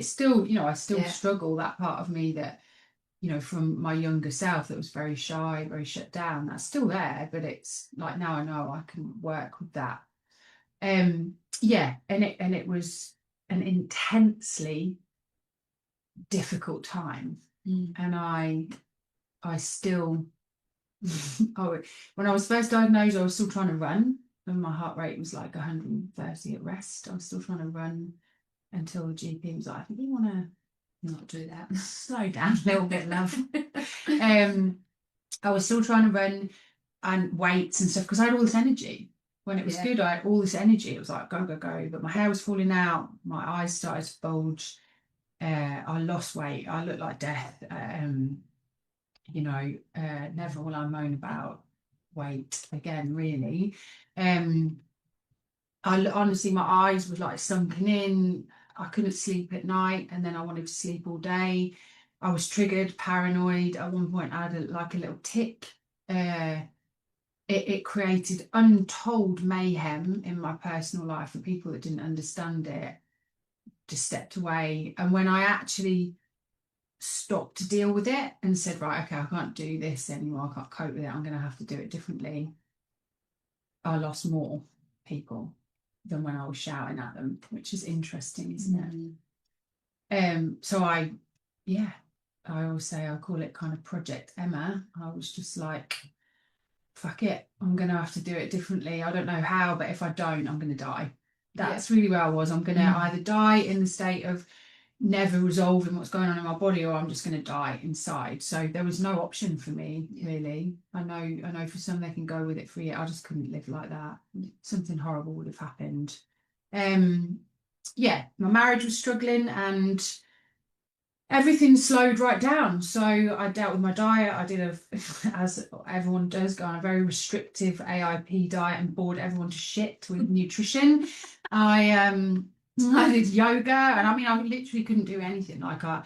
it's still, you know, I still struggle, that part of me that, you know, from my younger self that was very shy, very shut down, that's still there, but it's like now I know I can work with that. Yeah, and it was an intensely difficult time. And I still when I was first diagnosed, I was still trying to run, and my heart rate was like 130 at rest. I was still trying to run until the GP was like, I think you want to not do that, slow down a little bit, love. I was still trying to run and weights and stuff because I had all this energy. When it was good, I had all this energy. It was like go, go, go. But my hair was falling out. My eyes started to bulge. I lost weight. I looked like death. You know, never will I moan about weight again, really. Honestly, my eyes were like sunken in. I couldn't sleep at night, and then I wanted to sleep all day. I was triggered, paranoid. At one point, I had like a little tic. It created untold mayhem in my personal life for people that didn't understand it. Just stepped away, and when I actually stopped to deal with it and said, right, okay, I can't do this anymore, I can't cope with it, I'm going to have to do it differently, I lost more people than when I was shouting at them, which is interesting, isn't it? So I always say, I call it kind of Project Emma. I was just like, fuck it, I'm going to have to do it differently. I don't know how, but if I don't, I'm going to die. That's really where I was. I'm going to either die in the state of never resolving what's going on in my body, or I'm just going to die inside. So there was no option for me, really. I know for some they can go with it for a year. I just couldn't live like that. Something horrible would have happened. My marriage was struggling and everything slowed right down. So I dealt with my diet. I did as everyone does, go on a very restrictive AIP diet and bored everyone to shit with nutrition. I did yoga, and I mean, I literally couldn't do anything. Like I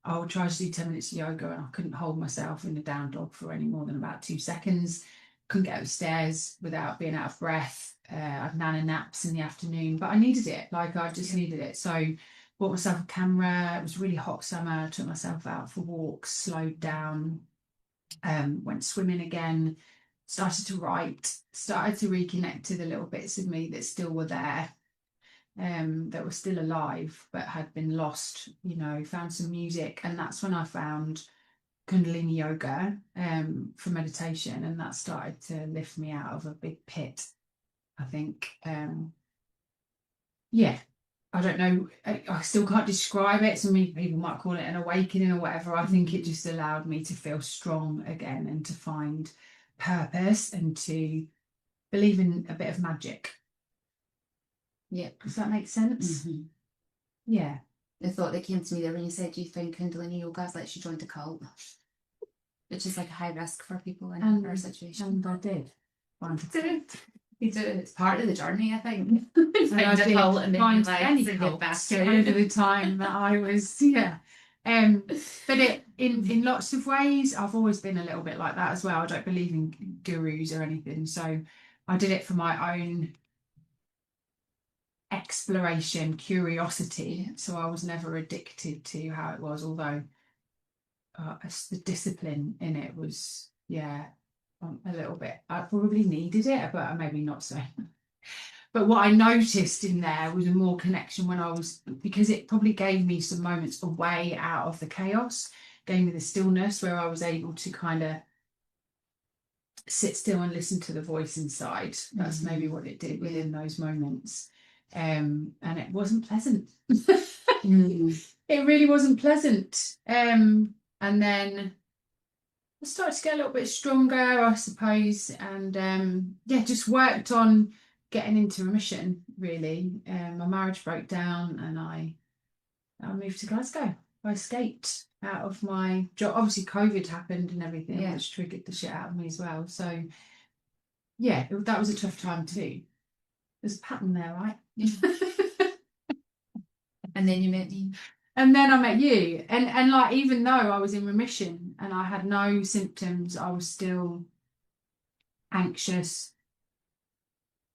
would try to do 10 minutes of yoga, and I couldn't hold myself in a down dog for any more than about 2 seconds. Couldn't get upstairs without being out of breath. I'd nana naps in the afternoon, but I needed it. Like I just needed it. So bought myself a camera. It was a really hot summer. Took myself out for walks, slowed down, went swimming again, started to write, started to reconnect to the little bits of me that still were there. That were still alive but had been lost, you know, found some music, and that's when I found Kundalini yoga for meditation, and that started to lift me out of a big pit, I think. I don't know, I still can't describe it. Some people might call it an awakening or whatever. I think it just allowed me to feel strong again and to find purpose and to believe in a bit of magic. Yeah. Does that make sense? Yeah. The thought that came to me there when you said, do you think Kundalini yoga is like she joined a cult? Which is like a high risk for people in our situation. And I did. It's part of the journey, I think. And I did find any cult over the time that I was, but in lots of ways, I've always been a little bit like that as well. I don't believe in gurus or anything. So I did it for my own exploration, curiosity. So I was never addicted to how it was, although the discipline in it was, a little bit. I probably needed it, but maybe not so. But what I noticed in there was a more connection when I was, because it probably gave me some moments away out of the chaos, gave me the stillness where I was able to kind of sit still and listen to the voice inside. That's maybe what it did within those moments. And it wasn't pleasant. It really wasn't pleasant. And then I started to get a little bit stronger, I suppose, and just worked on getting into remission, really. My marriage broke down and I moved to Glasgow. I escaped out of my job. Obviously COVID happened and everything, which triggered the shit out of me as well. So that was a tough time too. There's a pattern there, right? And then you met me. And then I met you. And like, even though I was in remission and I had no symptoms, I was still anxious,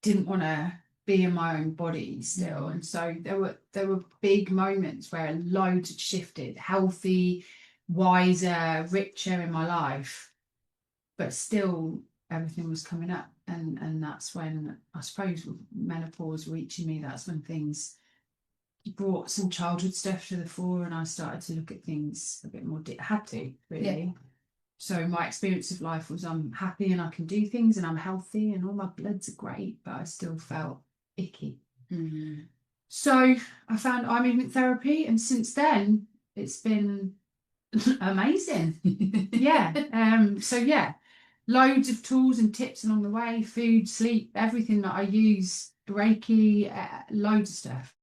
didn't want to be in my own body still. And so there were big moments where loads had shifted, healthy, wiser, richer in my life, but still everything was coming up. And that's when, I suppose, with menopause reaching me, that's when things brought some childhood stuff to the fore, and I started to look at things a bit more. Had to, really. Yeah. So my experience of life was, I'm happy and I can do things and I'm healthy and all my bloods are great, but I still felt icky. Mm-hmm. So I found eye movement therapy, and since then it's been amazing. Yeah. So yeah, loads of tools and tips along the way, food, sleep, everything that I use, Reiki, loads of stuff.